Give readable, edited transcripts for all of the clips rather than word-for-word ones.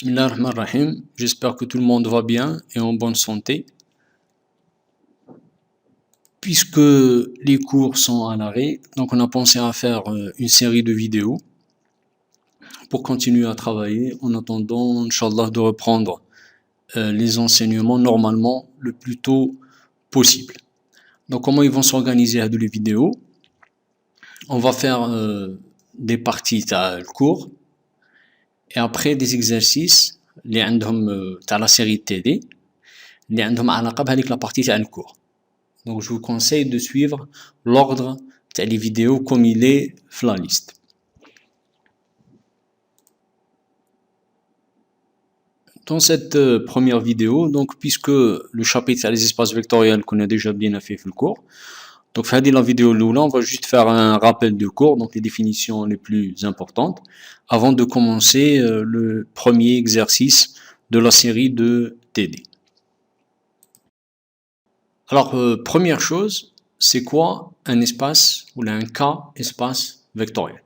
Bismillahirrahmanirrahim. J'espère que tout le monde va bien et en bonne santé. Puisque les cours sont à l'arrêt, donc on a pensé à faire une série de vidéos pour continuer à travailler en attendant, Inch'Allah, de reprendre les enseignements normalement le plus tôt possible. Donc comment ils vont s'organiser à les vidéos? On va faire des parties à le cours et après des exercices اللي عندهم تاع la série TD اللي عندهم علاقة بهذيك la partie تاع le cours. Donc je vous conseille de suivre l'ordre des vidéos comme il est dans la liste. Dans cette première vidéo, donc puisque le chapitre des espaces vectoriels qu'on a déjà bien fait le cours, donc dans la vidéo là, on va juste faire un rappel de cours, donc les définitions les plus importantes, avant de commencer le premier exercice de la série de TD. Alors, première chose, c'est quoi un espace ou un K-espace vectoriel?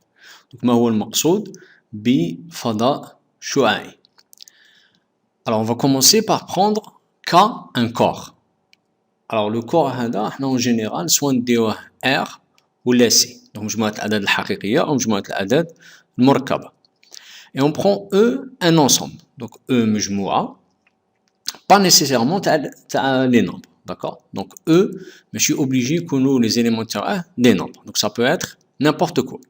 Donc, ما هو المقصود بفضاء شعاعي. Alors, on va commencer par prendre K, un corps. Alors, le corps هذا احنا en général soit نديوه R ou C. Donc, مجموعة الأعداد الحقيقية أو مجموعة الأعداد المركبة. Et on prend E, un ensemble. Donc, E مجموعة, pas nécessairement les nombres. D'accord? Donc E, mais je suis obligé que nous, les éléments des nombres. Donc ça peut être n'importe quoi.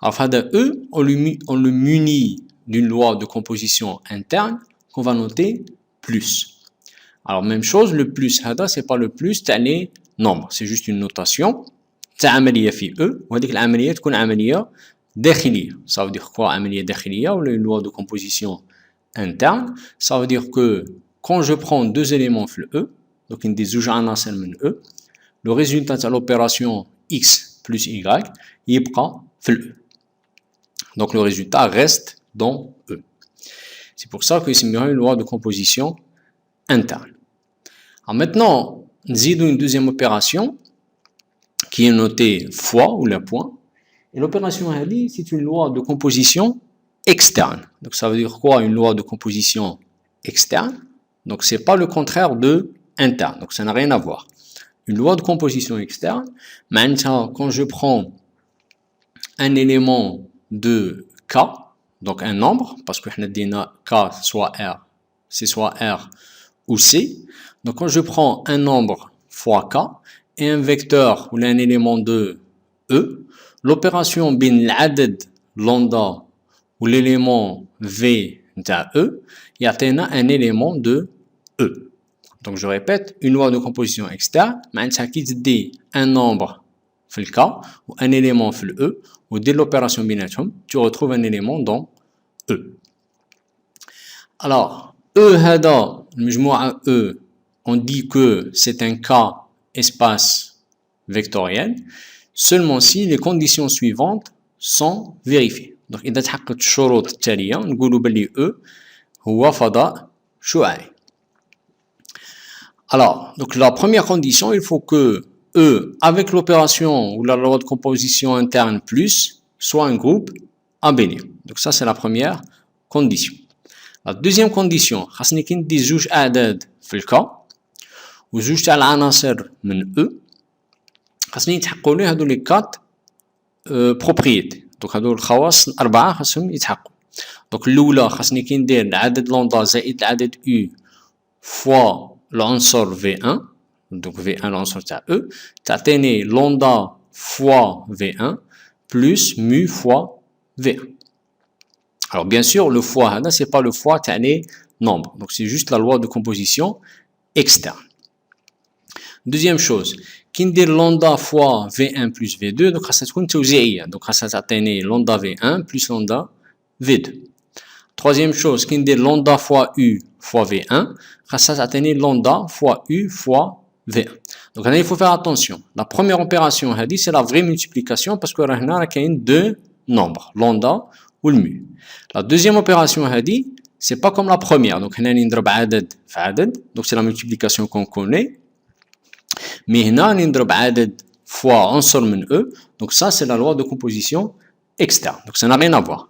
Alors, E, on le munit d'une loi de composition interne qu'on va noter plus. Alors, même chose, le plus, c'est pas le plus, c'est les nombres. C'est juste une notation. C'est عملية في E, وهذيك العملية تكون عملية داخلية. Ça veut dire quoi, عملية داخلية ou une loi de composition interne? Ça veut dire que quand je prends deux éléments في E, donc une des زوج عناصر من E, le résultat de l'opération X plus Y يبقى في E. Donc le résultat reste dans E. C'est pour ça que c'est une loi de composition interne. Alors maintenant, nous avons une deuxième opération qui est notée fois ou le point. Et l'opération c'est une loi de composition externe. Donc ça veut dire quoi, une loi de composition externe? Donc c'est pas le contraire de interne, donc ça n'a rien à voir. Une loi de composition externe, maintenant quand je prends un élément de K, donc un nombre, parce que K soit R, c'est soit R ou C, donc quand je prends un nombre fois K et un vecteur ou un élément de E, l'opération bin l'adad lambda ou l'élément V de E, il y a un élément de E. Donc je répète, une loi de composition externe, qui dit un nombre في le K ou un élément في le E, ou dès l'opération بيناتهم, tu retrouves un élément dans E. Alors, E هذا المجموعة E, on dit que c'est un K espace vectoriel seulement si les conditions suivantes sont vérifiées. Donc إذا تحققت الشروط التالية نقولوا بلي E هو فضاء شعاعي. Alors, donc la première condition, il faut que E, avec l'opération ou la loi de composition interne plus, soit un groupe abélien. Donc ça, c'est la première condition. La deuxième condition, خاصني كي ندي زوج أعداد في الكا وزوج تاع العناصر من E, خاصني يتحققوا لي هادو لي كات بروبريتي. دونك هادو الخواص الأربعة خاصهم يتحققوا. دونك الأولى خاصني كي ندير العدد لوندا زائد العدد U فوا l'anصر V1, donc V1 l'anصر تاع E, تعطيني lambda fois V1 plus mu fois V1. Alors bien sûr, le fois هذا c'est pas le fois تاع les nombres, donc c'est juste la loi de composition externe. Deuxième chose, كي ندير lambda fois V1 plus V2, donc خاصها تكون توزيعية, donc خاصها تعطيني lambda V1 plus lambda V2. Troisième chose, qui dit lambda fois U fois V1, ça s'atteint lambda fois U fois V1. Donc là, il faut faire attention. La première opération, c'est la vraie multiplication parce que là, il y a deux nombres, lambda ou le mu. La deuxième opération, c'est pas comme la première. Donc, là, donc c'est la multiplication qu'on connaît. Mais là, on fois عنصر من E. Donc ça, c'est la loi de composition externe. Donc ça n'a rien à voir.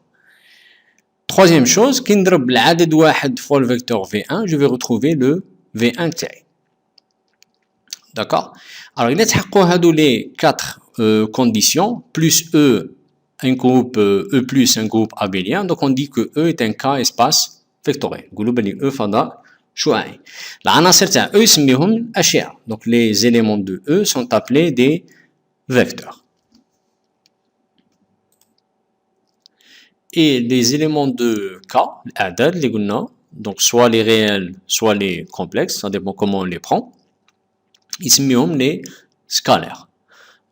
Troisième chose, كي نضرب العدد واحد fois le vecteur V1, je vais retrouver le V1 تاعي. D'accord? Alors, il y a les 4 conditions, plus E, un groupe E plus un groupe abélien. Donc, on dit que E est un K espace vectoriel. E fada شوعي. العناصر تاع E يسميهم أشعة. Donc, les éléments de E sont appelés des vecteurs. Et les éléments de K, الأعداد اللي قلنا, donc soit les réels, soit les complexes, ça dépend comment on les prend. يسميهم les scalaires.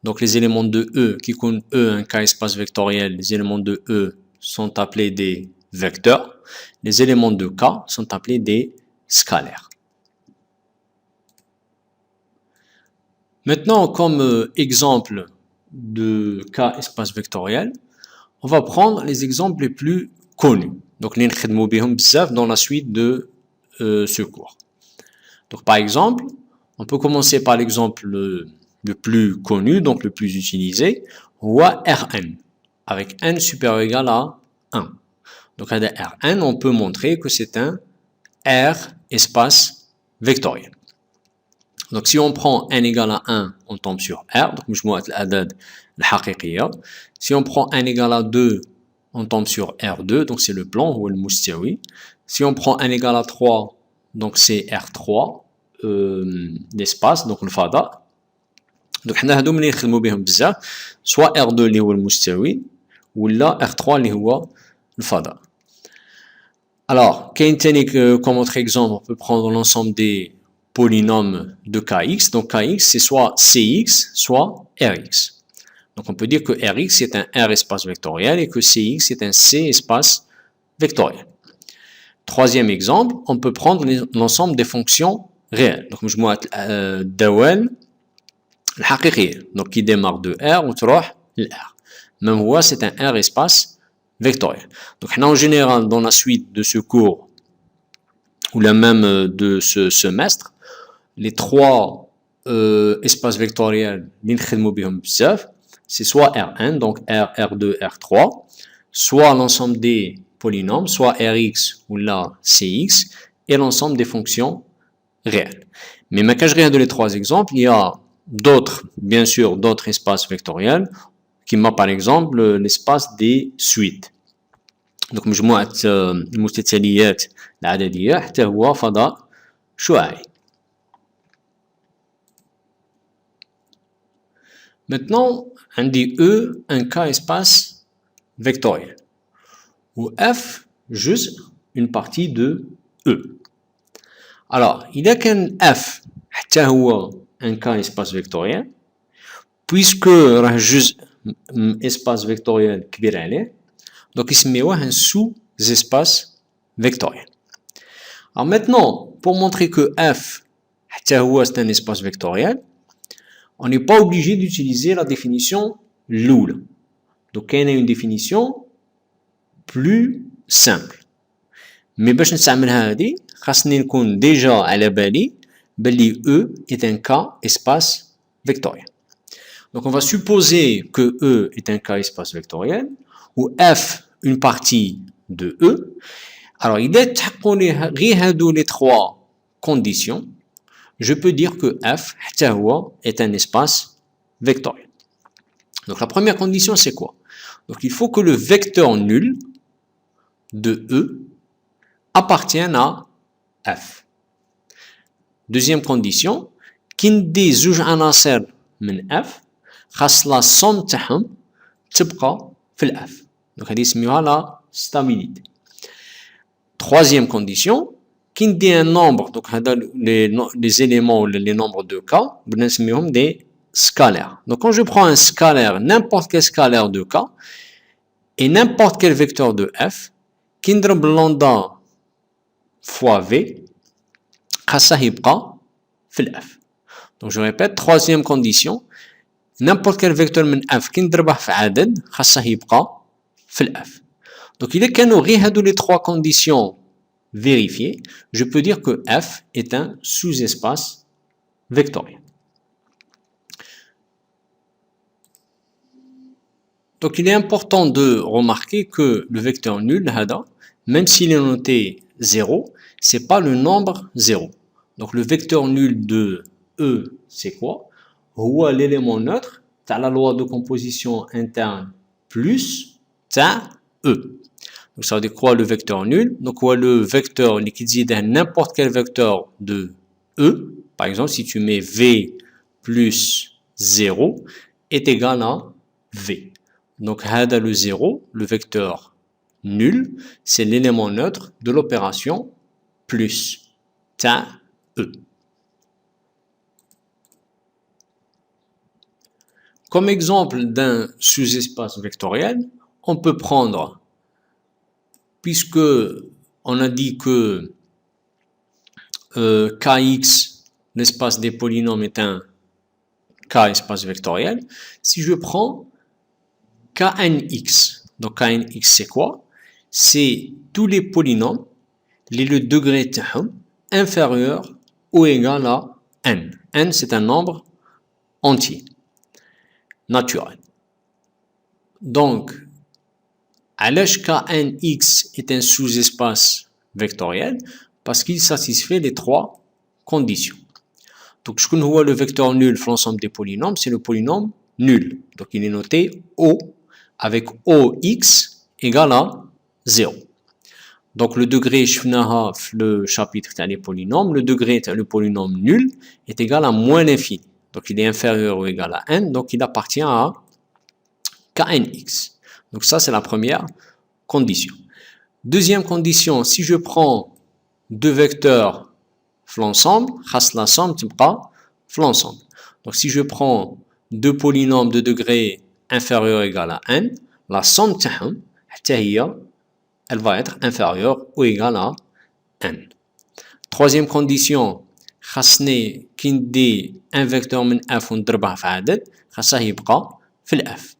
Donc les éléments de E qui comptent E un K espace vectoriel, les éléments de E sont appelés des vecteurs. Les éléments de K sont appelés des scalaires. Maintenant, comme exemple de K espace vectoriel, on va prendre les exemples les plus connus. Donc, les نخدموا بهم بزاف dans la suite de ce cours. Donc, par exemple, on peut commencer par l'exemple le plus connu, donc le plus utilisé, Rn, avec n supérieur ou égal à 1. Donc, à Rn, on peut montrer que c'est un R espace vectoriel. Donc, si on prend n égale à 1, on tombe sur R, donc مجموعة الأعداد الحقيقية. Si on prend n égale à 2, on tombe sur R2, donc c'est le plan, ou le المستوي. Si on prend n égale à 3, donc c'est R3, l'espace, donc le fada. Donc, حنا هادو ملي نخدمو بهم بزاف, soit R2 اللي هو المستوي, ولا R3 اللي هو الفضاء. Alors, كاين تاني comme autre exemple, on peut prendre l'ensemble des polynômes de Kx. Donc, Kx, c'est soit Cx, soit Rx. Donc, on peut dire que Rx est un R espace vectoriel et que Cx est un C espace vectoriel. Troisième exemple, on peut prendre l'ensemble des fonctions réelles. Donc, مجموعة الدوال الحقيقية. Donc, qui démarre de R وتروح ل R. Même هو, c'est un R espace vectoriel. Donc, en général, dans la suite de ce cours, ou la même de ce semestre, les trois espaces vectoriels, c'est soit Rn, donc R, R2, R3, soit l'ensemble des polynômes, soit Rx ou la Cx, et l'ensemble des fonctions réelles. Mais ma cacherie de les trois exemples, il y a d'autres, bien sûr, d'autres espaces vectoriels, qui m'a par exemple l'espace des suites. Donc مجموعة المستتاليات العددية حتى هو فضاء شعاعي. Maintenant, on dit E un K espace vectoriel, où F juste une partie de E. Alors, il y a qu'un F حتى هو un K espace vectoriel, puisque راه جزء espace vectoriel كبير عليه, donc يسميوه un sous-espace vectoriel. Alors maintenant, pour montrer que F حتى هو c'est un espace vectoriel, on n'est pas obligé d'utiliser la définition l'oula. Donc, il y a une définition plus simple. Mais باش نستعملها هذه خاصني نكون déjà على بالي بلي E est un K espace vectoriel. Donc, on va supposer que E est un K espace vectoriel, où F une partie de E. Alors, il est les trois conditions. Je peux dire que F est un espace vectoriel. Donc, la première condition, c'est quoi? Donc, il faut que le vecteur nul de E appartienne à F. Deuxième condition, كندي زوج عناصر من F خاص la somme تاعهم تبقى في ال F. Donc, هذه يسميوها la stabilité. Troisième condition, qui dit un nombre, donc les éléments, les nombres de K, on des scalaires. Donc quand je prends un scalaire, n'importe quel scalaire de K, et n'importe quel vecteur de F, qui نضرب lambda fois V, ça يبقى في ال F. Donc je répète, troisième condition, n'importe quel vecteur من F qui نضربه في عدد, ça يبقى في ال F. Donc il est qu'à nous les trois conditions vérifiées, je peux dire que F est un sous-espace vectoriel. Donc il est important de remarquer que le vecteur nul, même s'il est noté 0, c'est pas le nombre 0. Donc le vecteur nul de E, c'est quoi? هو l'élément neutre تاع la loi de composition interne plus تاع E. Donc ça veut dire quoi le vecteur nul? Donc le vecteur qui dit n'importe quel vecteur de E, par exemple si tu mets V plus 0 est égal à V. Donc هذا le 0, le vecteur nul, c'est l'élément neutre de l'opération plus تاع E. Comme exemple d'un sous-espace vectoriel, on peut prendre, puisque on a dit que Kx, l'espace des polynômes est un K espace vectoriel, si je prends Knx, donc Knx c'est quoi? C'est tous les polynômes, le degré inférieur ou égal à n. n c'est un nombre entier, naturel. Donc, علاش Knx est un sous-espace vectoriel? Parce qu'il satisfait les trois conditions. Donc, je connais le vecteur nul dans l'ensemble des polynômes, c'est le polynôme nul. Donc, il est noté O avec OX égale à 0. Donc, le degré, je le chapitre des polynômes, le degré le polynôme nul est égal à moins l'infini. Donc, il est inférieur ou égal à n, donc il appartient à Knx. Donc, ça, c'est la première condition. Deuxième condition, si je prends deux vecteurs l'ensemble, la somme تبقى l'ensemble. Donc si je prends deux polynômes de degré inférieur ou égal à n, la somme تاعهم حتى هي elle va être inférieure ou égale à n. Troisième condition, خاصني كي ندي un vecteur من f ونضربه في عدد خاصه يبقى في f.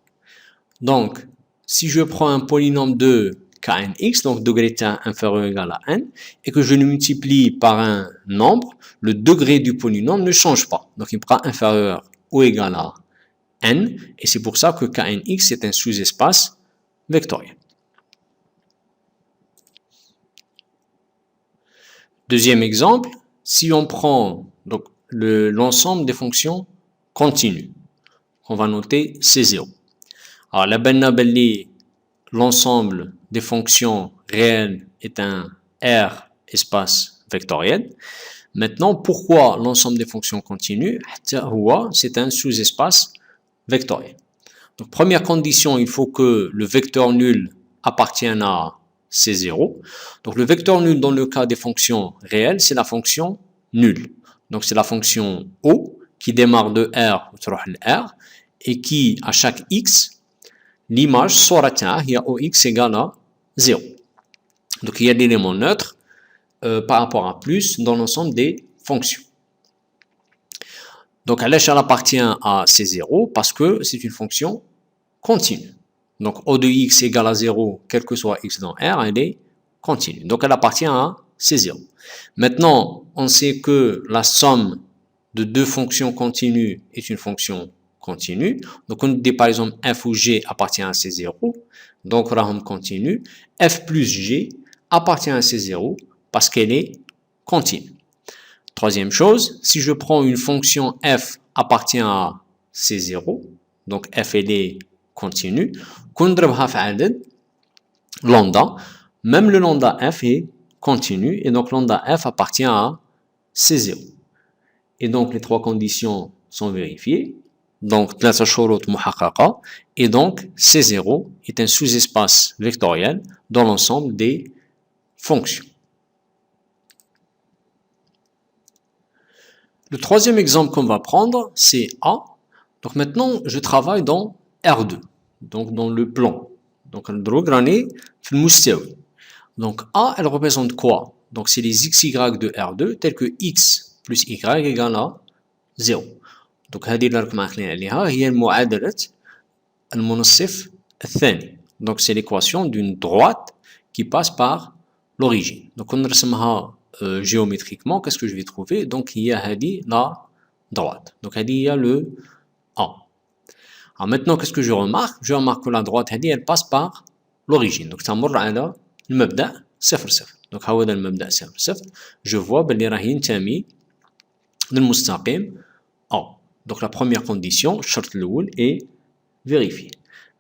Donc si je prends un polynôme de Knx, donc degré inférieur ou égal à n, et que je le multiplie par un nombre, le degré du polynôme ne change pas. Donc il sera inférieur ou égal à n, et c'est pour ça que Knx est un sous-espace vectoriel. Deuxième exemple, si on prend donc l'ensemble des fonctions continues, on va noter C0. Alors la benna l'ensemble des fonctions réelles est un R espace vectoriel. Maintenant, pourquoi l'ensemble des fonctions continues? C'est un sous-espace vectoriel. Donc, première condition, il faut que le vecteur nul appartienne à C0. Donc, le vecteur nul dans le cas des fonctions réelles, c'est la fonction nulle. Donc, c'est la fonction O qui démarre de R et qui, à chaque x, l'image il y a OX égale à 0. Donc il y a l'élément neutre par rapport à plus dans l'ensemble des fonctions. Donc elle appartient à C0 parce que c'est une fonction continue. Donc O de x égale à 0, quel que soit x dans R, elle est continue. Donc elle appartient à C0. Maintenant, on sait que la somme de deux fonctions continues est une fonction continue. Donc on dit par exemple f ou g appartient à C0, donc raham continue. F plus g appartient à C0 parce qu'elle est continue. Troisième chose, si je prends une fonction f appartient à C0, donc f elle est continue, lambda, même le lambda f est continu et donc lambda f appartient à C0. Et donc les trois conditions sont vérifiées. Donc, et donc C0 est un sous-espace vectoriel dans l'ensemble des fonctions. Le troisième exemple qu'on va prendre, c'est A. Donc maintenant, je travaille dans R2, donc dans le plan. Donc, donc A, elle représente quoi? Donc c'est les xy de R2, tels que x plus y égale à 0. Donc هذه اللي راكم عاقلين عليها هي معادلة المنصف الثاني. Donc c'est l'équation d'une droite qui passe par l'origine. Donc on نرسمها géométriquement, qu'est-ce que je vais trouver? Donc il y a هذه la droite. Donc هذه il y a le A. Alors maintenant qu'est-ce que je remarque? Je remarque que la droite هذه elle passe par l'origine. Donc تمر على المبدأ 0 0. Donc هذا المبدأ 0 0. Je vois باللي راه ينتمي للمستقيم A. Donc la première condition, الشرط الأول est vérifié.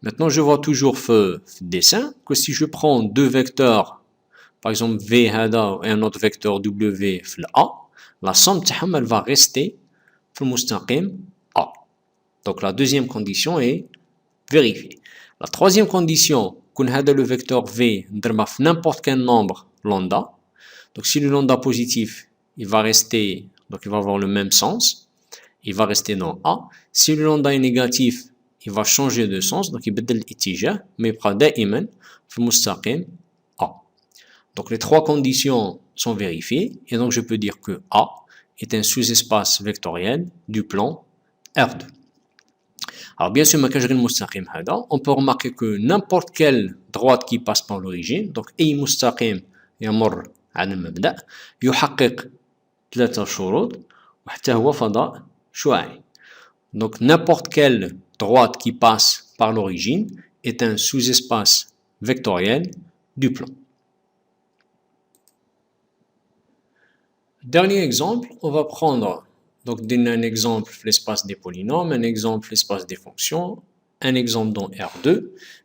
Maintenant, je vois toujours في dessin que si je prends deux vecteurs, par exemple V هذا et un autre vecteur W في A, la somme تاعهم elle va rester في المستقيم A. Donc la deuxième condition est vérifiée. La troisième condition, qu'on a le vecteur V n'importe quel nombre lambda. Donc si le lambda positif, il va rester, donc il va avoir le même sens, il va rester dans A. Si le lambda est négatif, il va changer de sens, donc il بدل الاتجاه, mais il prend دائما في المستقيم A. Donc les trois conditions sont vérifiées, et donc je peux dire que A est un sous-espace vectoriel du plan R2. Alors bien sûr, on peut remarquer que n'importe quelle droite qui passe par l'origine, donc أي مستقيم يمر على المبدأ يحقق ثلاثة شروط وحتى هو فضاء شعاعي. Donc n'importe quelle droite qui passe par l'origine est un sous-espace vectoriel du plan. Dernier exemple, on va prendre donc un exemple l'espace des polynômes, un exemple l'espace des fonctions, un exemple dans R2,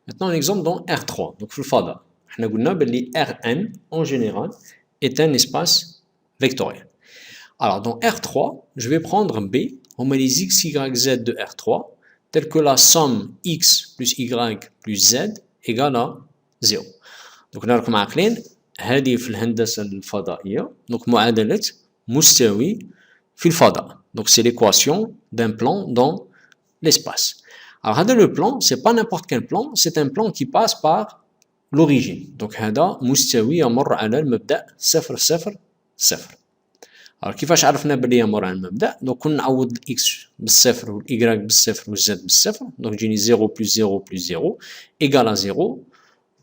maintenant un exemple dans R3. Donc في الفضاء احنا قلنا باللي Rn en général est un espace vectoriel. Alors dans R3, je vais prendre B, on met les x, y, z de R3, telle que la somme x plus y plus z égale à 0. Donc نراكم عاقلين هذه في الهندسة الفضائية donc معادلة مستوي في الفضاء. Donc c'est l'équation d'un plan dans l'espace. Alors هذا le plan, c'est pas n'importe quel plan, c'est un plan qui passe par l'origine. Donc هذا مستوي يمر على المبدأ 0 0 0. Alors كيفاش عرفنا بلي يمر على المبدأ؟ donc كون نعوض الإكس بالصفر والإيكغيك بالصفر والزد بالصفر donc تجيني 0 plus 0 plus 0 égale à 0.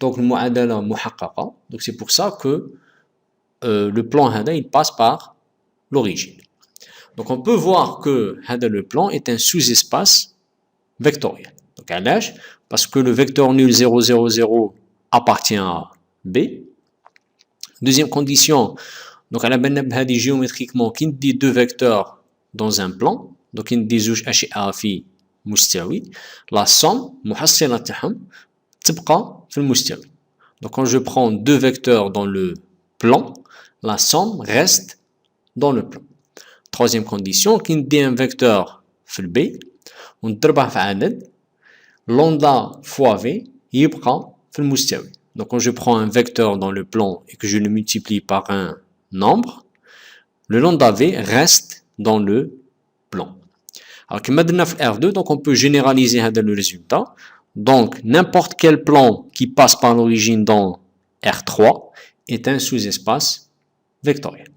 Donc المعادلة محققة. Donc c'est pour ça que le plan هذا il passe par l'origine. Donc on peut voir que le plan est un sous-espace vectoriel. Donc علاش؟ Parce que le vecteur nul 0 0 0 appartient à B. Deuxième condition, donc على بالنا بهذه géométriquement كي ندي deux vecteurs dans un plan, donc كي ندي زوج أشعة في مستوي, la somme محصلة تاعهم تبقى في المستوي. Donc quand je prends deux vecteurs dans le plan, la somme reste dans le plan. Troisième condition, كي ندي un vecteur في B ونضربه في عدد lambda fois V يبقى في المستوي. Donc quand je prends un vecteur dans le plan et que je le multiplie par un nombre, le lambda V reste dans le plan. Alors كما درنا في R2, donc on peut généraliser هذا le résultat. Donc n'importe quel plan qui passe par l'origine dans R3 est un sous-espace vectoriel.